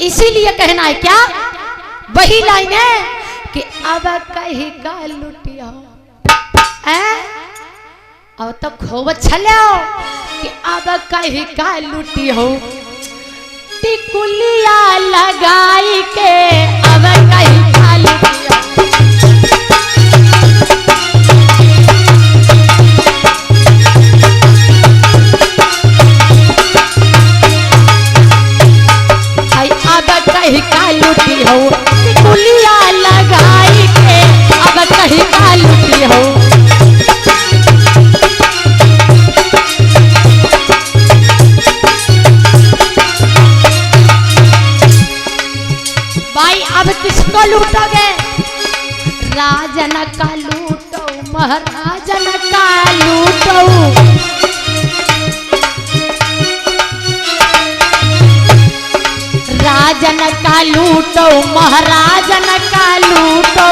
इसीलिए कहना है क्या, वही लाइन है कि अब कहीं का लुटिया अब तो खूब छलो कि अब कहीं का लुटी हो टिकुलिया लगाई के अब कहीं का लुटिया। अब कहीं का लुटी हो टिकुलिया लगाई के अब कहीं का लुटी हो। भाई अब किसको लूटोगे, राजन का लूटो महाराजन का लूटो। राजन का लूटो महाराजन का लूटो।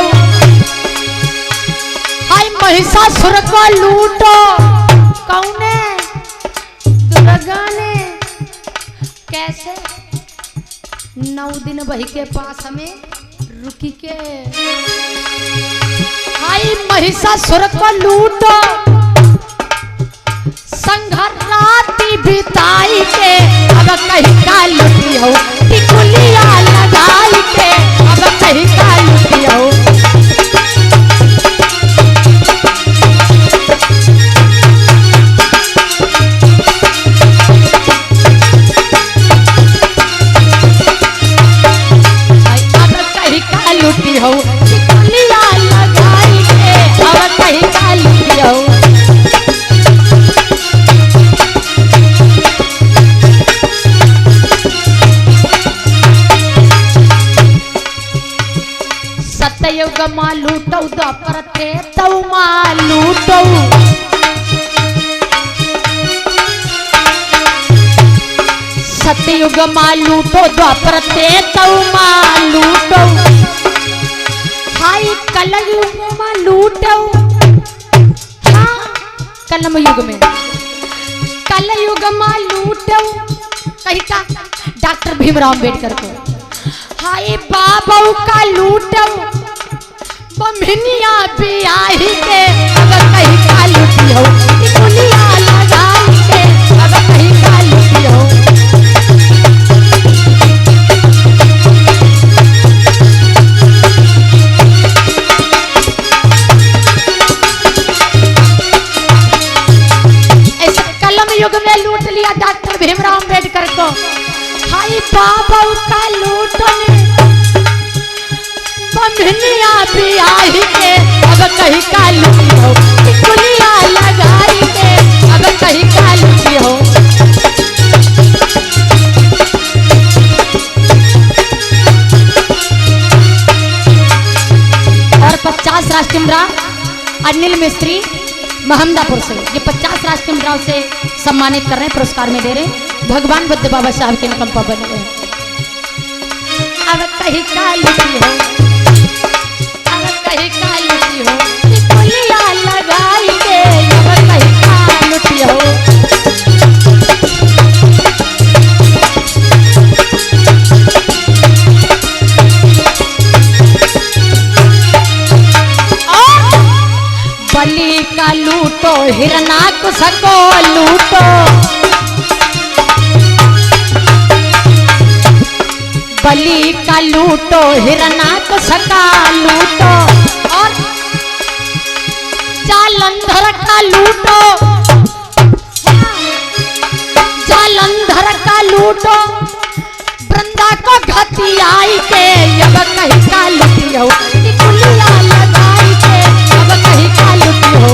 हाय महिषासुर को लूटो, कौने, दुर्गा ने। कैसे 9 दिन वही के पास हमें रुकी के। हाय महिषासुर को लूटो संघराती बिताई के अब कहीं का लुटी हो टिकुलिया लगाई के अब कहीं का लुटी हो। अब कहीं का लुटी हो टिकुलिया लगाई के अब कहीं का लुटी हो। सतयुग माँ लूटो द्वापर त्रेता माँ लूटो। सतयुग माँ लूटो द्वापर त्रेता माँ लूटो। हाय कलयुग माँ लूटो। हाँ कलम युग में कलयुग माँ लूटो कहीं का डॉक्टर भीमराव अम्बेडकर को। हाय बाबू का लूटो बमनिया बियाही के अब कहीं का लुटी हो टिकुलिया लगाई के अब कहीं का लुटी हो। इस कलम युग में लूट लिया डॉक्टर भीमराव अम्बेडकर को। हाय बाबू का लूटने बमनिया बियाही के अब कहीं का लुटी हो टिकुलिया लगाई के अब कहीं का लुटी हो। और 50 राष्ट्रीय मुद्रा अनिल मिस्त्री महमदापुर से ये 50 राष्ट्रीय मुद्राओं से सम्मानित कर रहे हैं, पुरस्कार में दे रहे हैं। भगवान बुद्ध बाबा साहब के अनुकंपा बने हुए हैं। अब कहीं का लुटी हो अब कहीं का लुटी हो टिकुलिया लगाई के अब कहीं का लुटी हो। बलि का लूटो हिरणाकुश को लूटो। बलि का लूटो हिरणाकुश का लूटो। और जालंधर का लूटो जालंधर का लूटो। वृंदा को घतियाई के अब कहीं का लुटी हो टिकुलिया लगाई के अब कहीं का लुटी हो।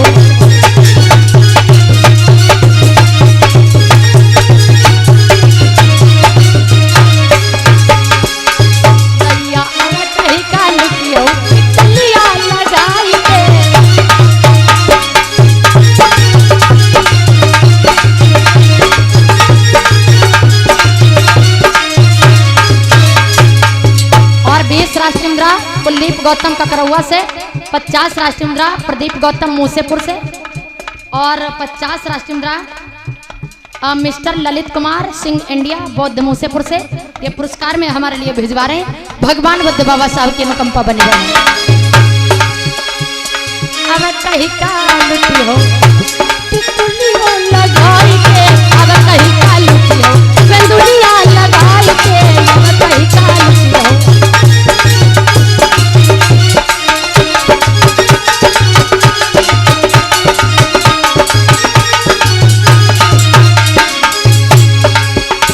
कुलदीप गौतम ककरौआ से 50 राष्ट्रीय मुद्रा प्रदीप गौतम मूसेपुर से और 50 राष्ट्रीय मुद्रा मिस्टर ललित कुमार सिंह इंडिया बौद्ध मूसेपुर से ये पुरस्कार में हमारे लिए भिजवा रहे हैं। भगवान बुद्ध बाबा साहब की अनुकंपा बनी रहे। अब कहीं का लुटी हो टिकुलियों लगाई के, अब कहीं का लुटी हो सिंदूरिया लगाई के, अब कहीं का लुटी हो।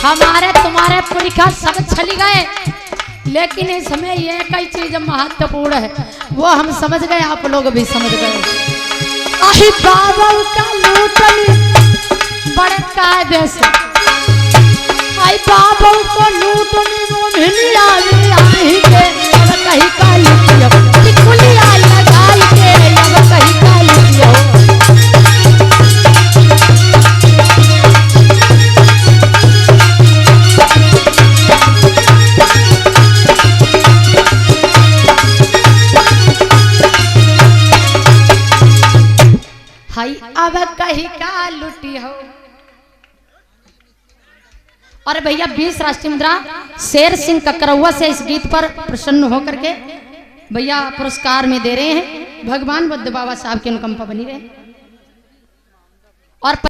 हमारे तुम्हारे पुरखा सब चली गए, लेकिन इसमें ये कई चीज महत्वपूर्ण है, वो हम समझ गए, आप लोग भी समझ गए। आही बाबा का लूटनी बड़े कायदे से, आई बाबा को लूटनी मोहिनिया में आई के, अब कहीं का लुटियो टिकुलिया लगाई के, अब कहीं का लुटियो। हाय अब कहीं का लुटी हो। और भैया 20 राष्ट्रीय मुद्रा शेर सिंह ककरौआ से इस गीत पर प्रसन्न होकर के भैया पुरस्कार में दे रहे हैं। भगवान बुद्ध बाबा साहब की अनुकंपा बनी रहे। और